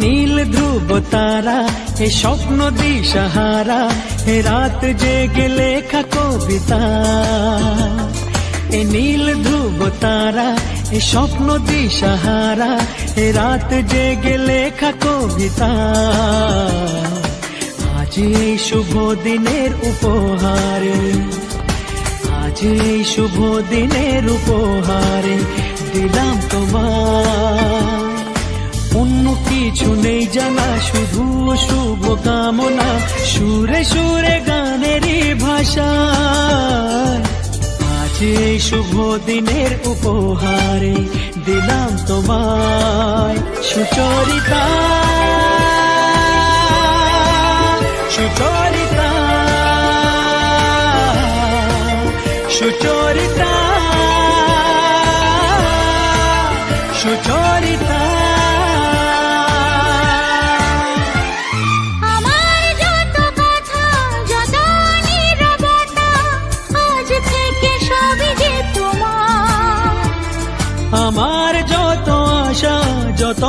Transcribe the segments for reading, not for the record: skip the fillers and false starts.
নীল ধ্রুব তারা, এ স্বপ্ন দিশাহারা, এ রাত জেগে লেখা কবিতা। এ নীল ধ্রুব তারা, এ স্বপ্ন দিশাহারা, এ রাত জেগে লেখা কবিতা। আজ এই শুভ দিনের উপহারে, আজ এই শুভ দিনের উপহারে দিলাম তোমায়। অন্য কিছু নেই জানা, শুধু শুভ কামনা, সুরে সুরে গানেরই ভাষা। আজ এই শুভ দিনের উপহারে দিলাম তোমায়। সুচরিতা, সুচরিতা, সুচরিতা, সুচরিতা। আমার যত কথা, যত নীরবতা, আজ থেকে সবই যে তোমার। আমার যত আশা, যত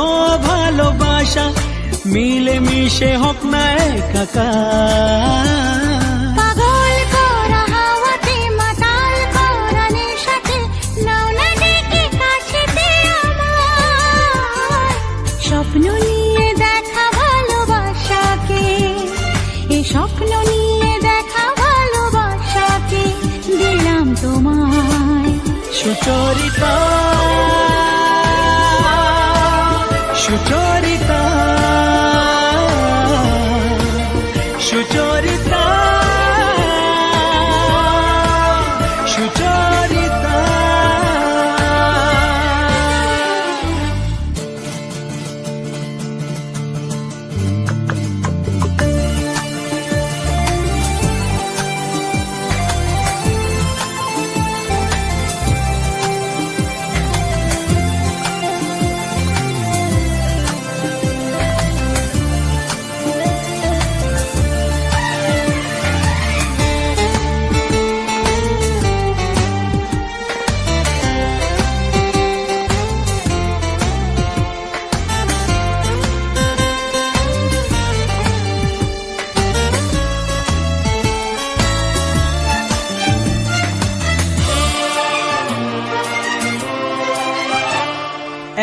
ভালোবাসা, মিলে মিশে হোক না একাকার। পাগল করা হাওয়াতে, মাতাল করা নেশাতে, নাও না ডেকে কাছেতে আমার। স্বপ্ন নিয়ে দেখা ভালোবাসাকে, এই স্বপ্ন নিয়ে দেখা ভালোবাসাকে দিলাম তোমায়। সুচরিতা, সুচরিতা, সুচরিতা, সুচরিতা।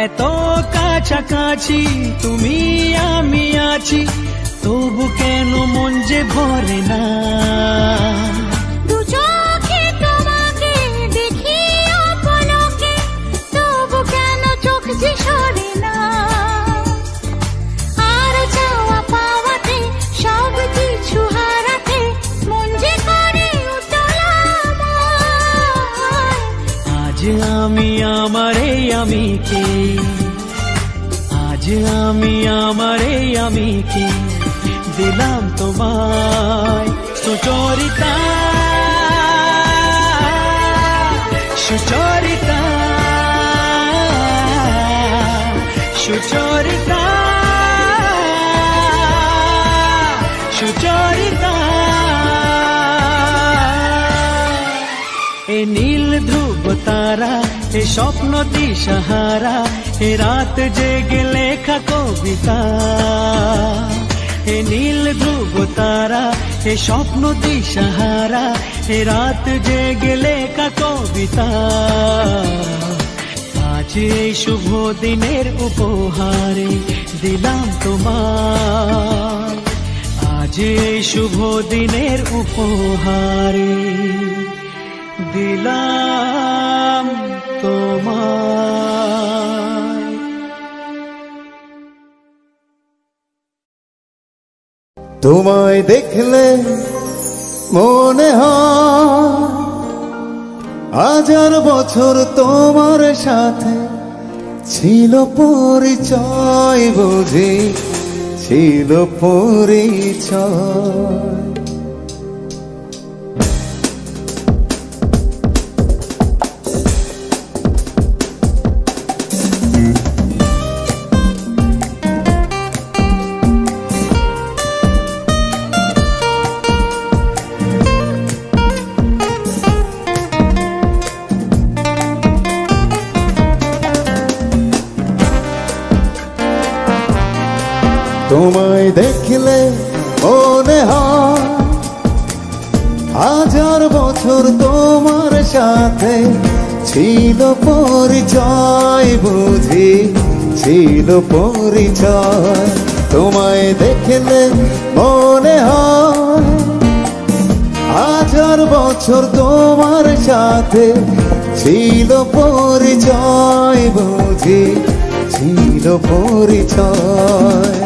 এত কাছাকাছি তুমি আমি আছি, তবু কেন মন যে ভরে না। দু চোখে তোমাকে দেখি অপলকে, তবু কেন চোখ যে সরে না। আর চাওয়া পাওয়াতে, সব কিছু হারাতে, মন যে করে উতলা আমার। আজ আমি আমার এই আমিকে, আজ আমি আমার এই আমিকে দিলাম তোমায়। সুচরিতা, সুচরিতা, সুচরিতা, সুচরিতা। এ নীল ধ্রুব তারা, এ স্বপ্ন দিশাহারা, এ রাত জেগে লেখা কবিতা। এ নীল ধ্রুব তারা, এ স্বপ্ন দিশাহারা, এ রাত জেগে লেখা কবিতা। আজ এই শুভ দিনের উপহারে দিলাম তোমায়। আজ এই শুভ দিনের উপহারে দিলাম তোমায়। তোমায় দেখলে মনে হয় হাজার বছর তোমার সাথে ছিল পরিচয়, বুঝি ছিল পরিচয়। তোমায় দেখলে মনে হয় হাজার বছর তোমার সাথে ছিল পরিচয়, বুঝি ছিল পরিচয়। তোমায় দেখলে মনে হয় হাজার বছর তোমার সাথে ছিল পরিচয়, বুঝি ছিল পরিচয়।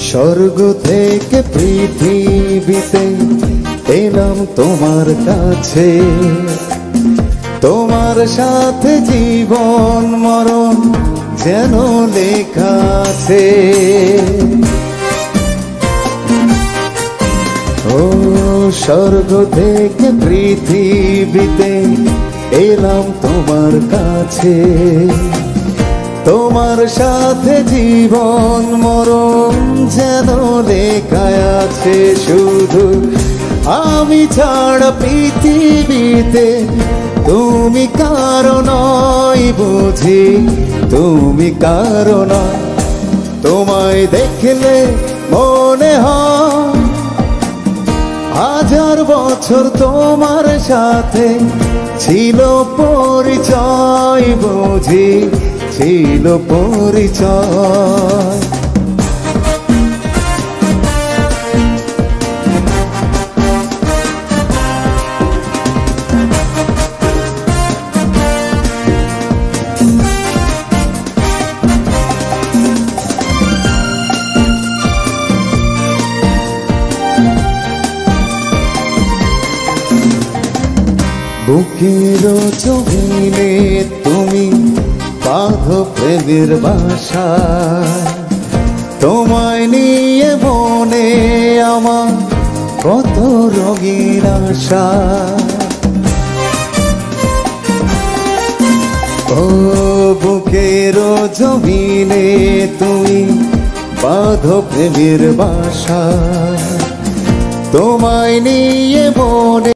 স্বর্গ থেকে পৃথিবীতে এলাম তোমার কাছে, তোমার সাথে জীবন মরণ যেন লেখা আছে। ও স্বর্গ থেকে পৃথিবীতে এলাম তোমার কাছে, তোমার সাথে জীবন মরণ যেন লেখা আছে। শুধু আমি ছাড়া পৃথিবীতে তুমি কারো নয়, বুঝি তুমি কারো নয়। তোমায় দেখলে মনে হয় হাজার বছর তোমার সাথে ছিল পরিচয়, বুঝি ছিল পরিচয়। বুকের জমিনে তুমি বাঁধো প্রেমের বাসা, তোমায় নিয়ে মনে আমার কত রঙিন আশা। ও বুকের জমিনে তুমি বাঁধো প্রেমের বাসা, তোমায় নিয়ে মনে